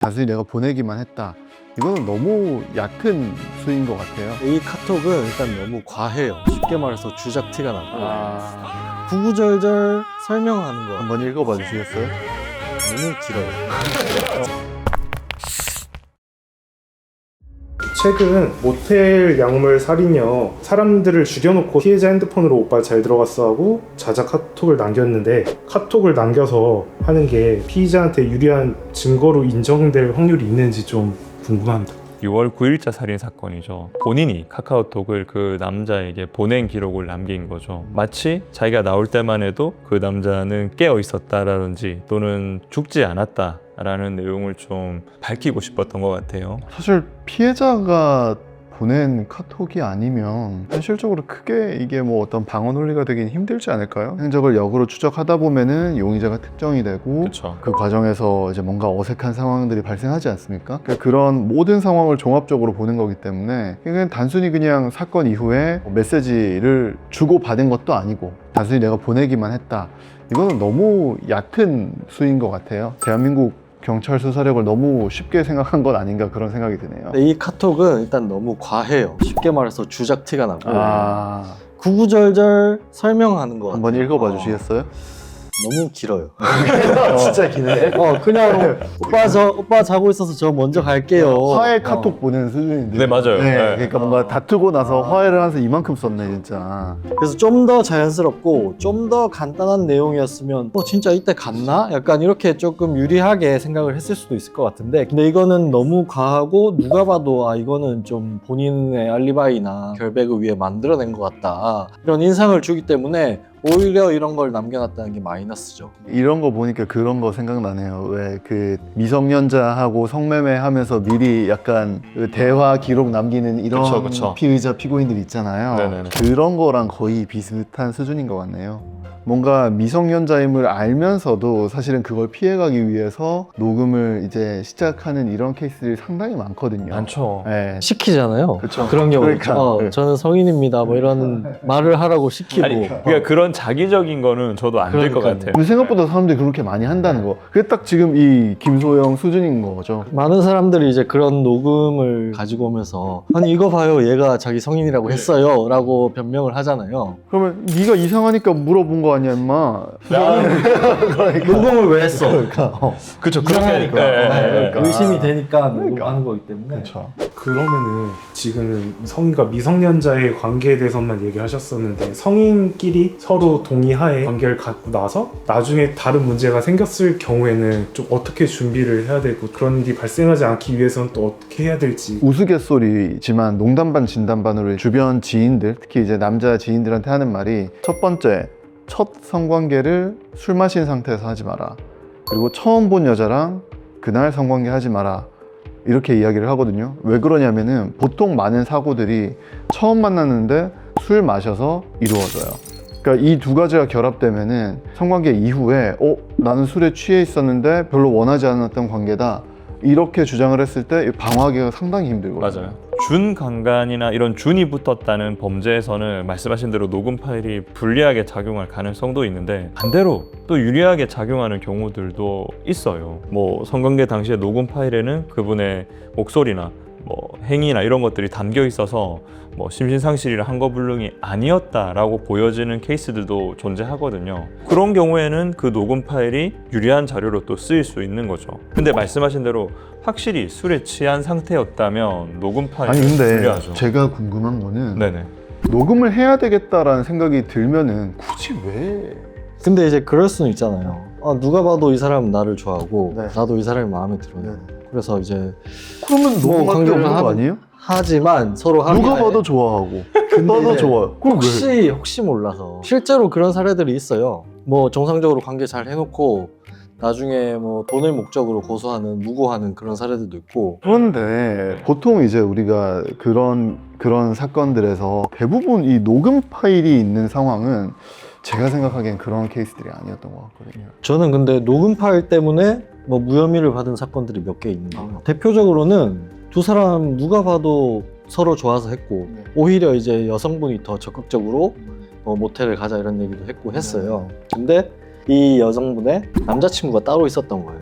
단순히 내가 보내기만 했다. 이거는 너무 얕은 수인 것 같아요. 이 카톡은 일단 너무 과해요. 쉽게 말해서 주작 티가 나고 구구절절 설명하는 거 한번 읽어봐 주시겠어요? 너무 길어요. 최근 모텔 약물 살인녀 사람들을 죽여놓고 피해자 핸드폰으로 오빠 잘 들어갔어 하고 자작 카톡을 남겼는데 카톡을 남겨서 하는 게 피의자한테 유리한 증거로 인정될 확률이 있는지 좀 궁금합니다. 6월 9일자 살인 사건이죠. 본인이 카카오톡을 그 남자에게 보낸 기록을 남긴 거죠. 마치 자기가 나올 때만 해도 그 남자는 깨어 있었다라든지 또는 죽지 않았다라는 내용을 좀 밝히고 싶었던 것 같아요. 사실 피해자가 보낸 카톡이 아니면 현실적으로 크게 이게 뭐 어떤 방어 논리가 되긴 힘들지 않을까요? 행적을 역으로 추적하다 보면은 용의자가 특정이 되고 그렇죠. 그 과정에서 이제 뭔가 어색한 상황들이 발생하지 않습니까? 그러니까 그런 모든 상황을 종합적으로 보는 거기 때문에 그냥 단순히 그냥 사건 이후에 메시지를 주고받은 것도 아니고 단순히 내가 보내기만 했다. 이거는 너무 얕은 수인 것 같아요. 대한민국 경찰 수사력을 너무 쉽게 생각한 건 아닌가 그런 생각이 드네요. 이 카톡은 일단 너무 과해요. 쉽게 말해서 주작 티가 나고 구구절절 설명하는 거 한번 읽어봐 주시겠어요? 너무 길어요. 진짜 기네. 그냥 오빠 자고 있어서 저 먼저 갈게요. 화해 카톡 보내는 수준인데. 네, 맞아요. 네, 네. 그러니까 뭔가 다투고 나서 화해를 해서 이만큼 썼네 진짜. 그래서 좀 더 자연스럽고 좀 더 간단한 내용이었으면 진짜 이때 갔나? 약간 이렇게 조금 유리하게 생각을 했을 수도 있을 것 같은데 근데 이거는 너무 과하고 누가 봐도 이거는 좀 본인의 알리바이나 결백을 위해 만들어낸 것 같다 이런 인상을 주기 때문에 오히려 이런 걸 남겨놨다는 게 마이너스죠. 이런 거 보니까 그런 거 생각나네요. 왜 그 미성년자하고 성매매 하면서 미리 약간 그 대화 기록 남기는 이런 그쵸. 피의자 피고인들 있잖아요. 네네네. 그런 거랑 거의 비슷한 수준인 것 같네요. 뭔가 미성년자임을 알면서도 사실은 그걸 피해가기 위해서 녹음을 이제 시작하는 이런 케이스들이 상당히 많거든요. 많죠. 네. 시키잖아요. 그쵸. 그런 경우 그러니까. 있죠. 저는 성인입니다 뭐 이런 말을 하라고 시키고 그러니까 그런 자기적인 거는 저도 안 될 것 그러니까요. 같아요. 근데 생각보다 사람들이 그렇게 많이 한다는 거. 그게 딱 지금 이 김소영 수준인 거죠. 많은 사람들이 이제 그런 녹음을 가지고 오면서 아니 이거 봐요 얘가 자기 성인이라고 했어요 라고 변명을 하잖아요. 그러면 네가 이상하니까 물어본 거 아니야 임마. 녹음을 왜 했어? 그렇죠. 이상하니까 의심이 되니까 녹음하는 거기 때문에 그렇죠. 그러면은 지금은 성인과 미성년자의 관계에 대해서만 얘기하셨었는데 성인끼리 서로 동의하에 관계를 갖고 나서 나중에 다른 문제가 생겼을 경우에는 좀 어떻게 준비를 해야 되고 그런 일이 발생하지 않기 위해서는 또 어떻게 해야 될지. 우스갯소리지만 농담 반 진담 반으로 주변 지인들, 특히 이제 남자 지인들한테 하는 말이 첫 번째, 첫 성관계를 술 마신 상태에서 하지 마라. 그리고 처음 본 여자랑 그날 성관계 하지 마라. 이렇게 이야기를 하거든요. 왜 그러냐면은 보통 많은 사고들이 처음 만났는데 술 마셔서 이루어져요. 그러니까 이 두 가지가 결합되면은 성관계 이후에 나는 술에 취해 있었는데 별로 원하지 않았던 관계다. 이렇게 주장을 했을 때 방어하기가 상당히 힘들거든요. 맞아요. 준강간이나 이런 준이 붙었다는 범죄에서는 말씀하신 대로 녹음 파일이 불리하게 작용할 가능성도 있는데 반대로 또 유리하게 작용하는 경우들도 있어요. 뭐 성관계 당시에 녹음 파일에는 그분의 목소리나 뭐 행위나 이런 것들이 담겨 있어서 뭐 심신상실이나 한거불능이 아니었다라고 보여지는 케이스들도 존재하거든요. 그런 경우에는 그 녹음 파일이 유리한 자료로 또 쓰일 수 있는 거죠. 근데 말씀하신 대로 확실히 술에 취한 상태였다면 녹음 파일이 아니 근데 유리하죠. 제가 궁금한 거는 네네. 녹음을 해야 되겠다라는 생각이 들면은 굳이 왜? 근데 이제 그럴 수는 있잖아요. 누가 봐도 이 사람은 나를 좋아하고 네. 나도 이 사람이 마음에 들어요. 그래서 이제 그러면 녹음할 게 관계를 없는 거 하면 아니에요? 하지만 서로 누가 합의하에 봐도 좋아하고 근데 나도 이제 좋아요. 그럼 왜? 혹시 몰라서 실제로 그런 사례들이 있어요. 뭐 정상적으로 관계 잘 해놓고 나중에 뭐 돈을 목적으로 고소하는 무고하는 그런 사례들도 있고. 그런데 보통 이제 우리가 그런 사건들에서 대부분 이 녹음 파일이 있는 상황은 제가 생각하기엔 그런 케이스들이 아니었던 것 같거든요. 저는 근데 녹음 파일 때문에 뭐 무혐의를 받은 사건들이 몇 개 있는데요. 대표적으로는 두 사람 누가 봐도 서로 좋아서 했고 오히려 이제 여성분이 더 적극적으로 모텔을 가자 이런 얘기도 했고 했어요. 근데 이 여성분의 남자친구가 따로 있었던 거예요.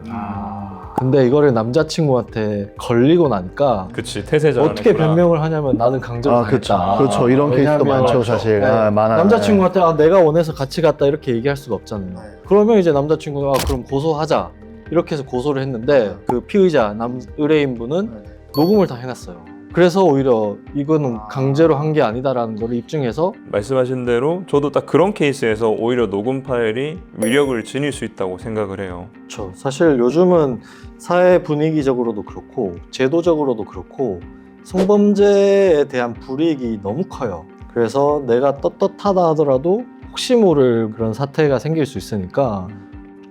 근데 이거를 남자친구한테 걸리고 나니까 그치, 태세자. 어떻게 변명을 하냐면 나는 강제로 그렇죠. 당했다. 그렇죠. 이런 케이스도 왜냐하면 많죠, 사실. 네. 많아요. 남자친구한테 내가 원해서 같이 갔다 이렇게 얘기할 수가 없잖아요. 그러면 이제 남자친구가 그럼 고소하자 이렇게 해서 고소를 했는데 그 피의자 의뢰인분은 녹음을 다 해놨어요. 그래서 오히려 이거는 강제로 한 게 아니다라는 걸 입증해서 말씀하신 대로 저도 딱 그런 케이스에서 오히려 녹음 파일이 위력을 지닐 수 있다고 생각을 해요. 그렇죠. 사실 요즘은 사회 분위기적으로도 그렇고 제도적으로도 그렇고 성범죄에 대한 불이익이 너무 커요. 그래서 내가 떳떳하다 하더라도 혹시 모를 그런 사태가 생길 수 있으니까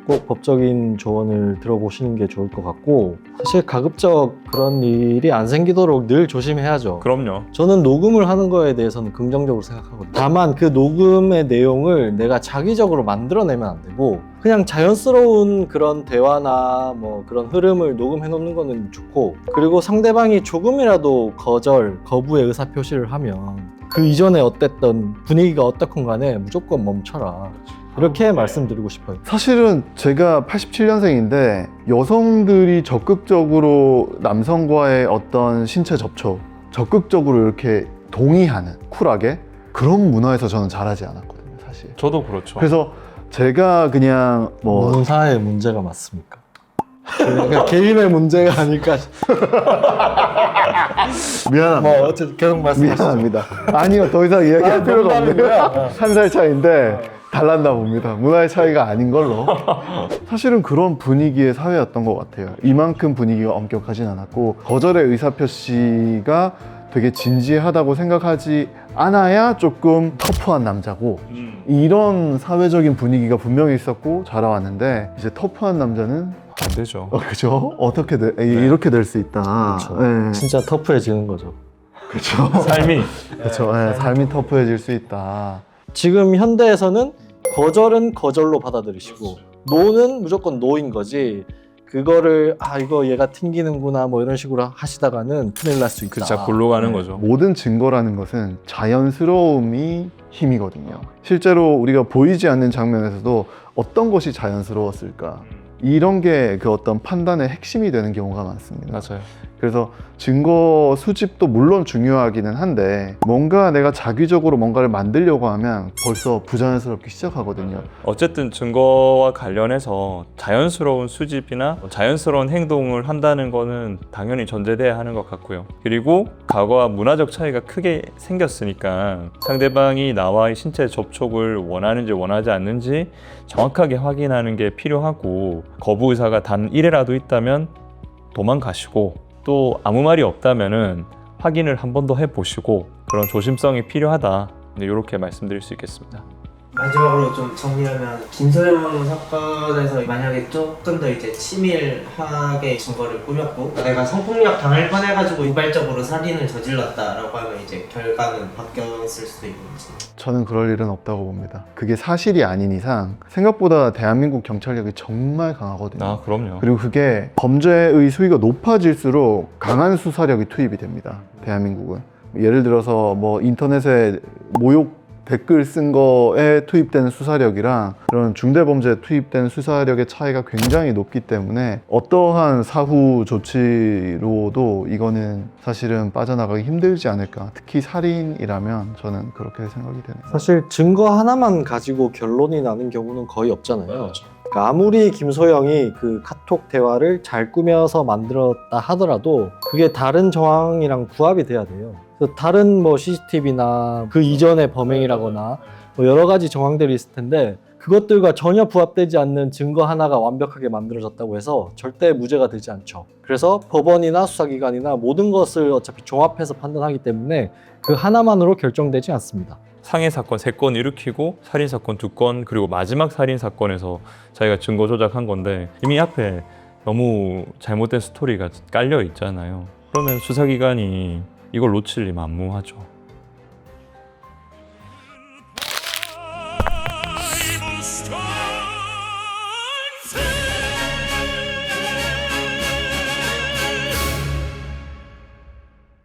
꼭 법적인 조언을 들어보시는 게 좋을 것 같고, 사실 가급적 그런 일이 안 생기도록 늘 조심해야죠. 그럼요. 저는 녹음을 하는 거에 대해서는 긍정적으로 생각하거든요. 다만 그 녹음의 내용을 내가 자기적으로 만들어내면 안 되고 그냥 자연스러운 그런 대화나 뭐 그런 흐름을 녹음해 놓는 거는 좋고, 그리고 상대방이 조금이라도 거부의 의사표시를 하면 그 이전에 어땠던 분위기가 어떻건 간에 무조건 멈춰라, 이렇게 말씀드리고 싶어요. 사실은 제가 87년생인데 여성들이 적극적으로 남성과의 어떤 신체 접촉, 적극적으로 이렇게 동의하는, 쿨하게 그런 문화에서 저는 자라지 않았거든요, 사실. 저도 그렇죠. 그래서 제가 그냥 뭐 문화의 문제가 맞습니까? 그러니까 개인의 문제가 아닐까. 미안합니다. 뭐 어쨌든 계속 말씀하시죠. 미안합니다. 아니요, 더 이상 이야기할 필요가 없네요. 한 살 차이인데 달랐나 봅니다. 문화의 차이가 아닌 걸로. 사실은 그런 분위기의 사회였던 것 같아요. 이만큼 분위기가 엄격하진 않았고 거절의 의사표시가 되게 진지하다고 생각하지 않아야 조금 터프한 남자고, 이런 사회적인 분위기가 분명히 있었고 자라왔는데, 이제 터프한 남자는 안 되죠. 그죠? 어떻게 이렇게 될 수 있다. 그렇죠. 네. 진짜 터프해지는 거죠. 그렇죠. 삶이. 그렇죠. 네, 삶이 터프해질 수 있다. 지금 현대에서는 거절은 거절로 받아들이시고 노는 무조건 노인 거지, 그거를 이거 얘가 튕기는구나 뭐 이런 식으로 하시다가는 큰일 날 수 있다. 진짜 골로 가는 거죠. 모든 증거라는 것은 자연스러움이 힘이거든요. 실제로 우리가 보이지 않는 장면에서도 어떤 것이 자연스러웠을까, 이런 게 그 어떤 판단의 핵심이 되는 경우가 많습니다. 맞아요. 그래서 증거 수집도 물론 중요하기는 한데, 뭔가 내가 자기적으로 뭔가를 만들려고 하면 벌써 부자연스럽게 시작하거든요. 어쨌든 증거와 관련해서 자연스러운 수집이나 자연스러운 행동을 한다는 거는 당연히 전제돼야 하는 것 같고요. 그리고 과거와 문화적 차이가 크게 생겼으니까 상대방이 나와의 신체 접촉을 원하는지 원하지 않는지 정확하게 확인하는 게 필요하고, 거부 의사가 단 1회라도 있다면 도망가시고, 또 아무 말이 없다면은 확인을 한 번 더 해보시고, 그런 조심성이 필요하다, 이렇게 말씀드릴 수 있겠습니다. 마지막으로 좀 정리하면, 김소영 사건에서 만약에 조금 더 이제 치밀하게 증거를 꾸몄고 내가 성폭력 당할 뻔해가지고 우발적으로 살인을 저질렀다라고 하면 이제 결과는 바뀌었을 수도 있는지. 저는 그럴 일은 없다고 봅니다. 그게 사실이 아닌 이상 생각보다 대한민국 경찰력이 정말 강하거든요. 그럼요. 그리고 그게 범죄의 수위가 높아질수록 강한 수사력이 투입이 됩니다, 대한민국은. 예를 들어서 뭐 인터넷에 모욕 댓글 쓴 거에 투입되는 수사력이랑 그런 중대범죄에 투입되는 수사력의 차이가 굉장히 높기 때문에 어떠한 사후 조치로도 이거는 사실은 빠져나가기 힘들지 않을까. 특히 살인이라면 저는 그렇게 생각이 되네요. 사실 증거 하나만 가지고 결론이 나는 경우는 거의 없잖아요. 그러니까 아무리 김소영이 그 카톡 대화를 잘 꾸며서 만들었다 하더라도 그게 다른 정황이랑 부합이 돼야 돼요. 그래서 다른 뭐 CCTV나 그 이전의 범행이라거나 뭐 여러 가지 정황들이 있을 텐데, 그것들과 전혀 부합되지 않는 증거 하나가 완벽하게 만들어졌다고 해서 절대 무죄가 되지 않죠. 그래서 법원이나 수사기관이나 모든 것을 어차피 종합해서 판단하기 때문에 그 하나만으로 결정되지 않습니다. 상해 사건 3건 일으키고 살인 사건 2건, 그리고 마지막 살인 사건에서 자기가 증거 조작한 건데 이미 앞에 너무 잘못된 스토리가 깔려 있잖아요. 그러면 수사기관이 이걸 놓칠 리 만무하죠.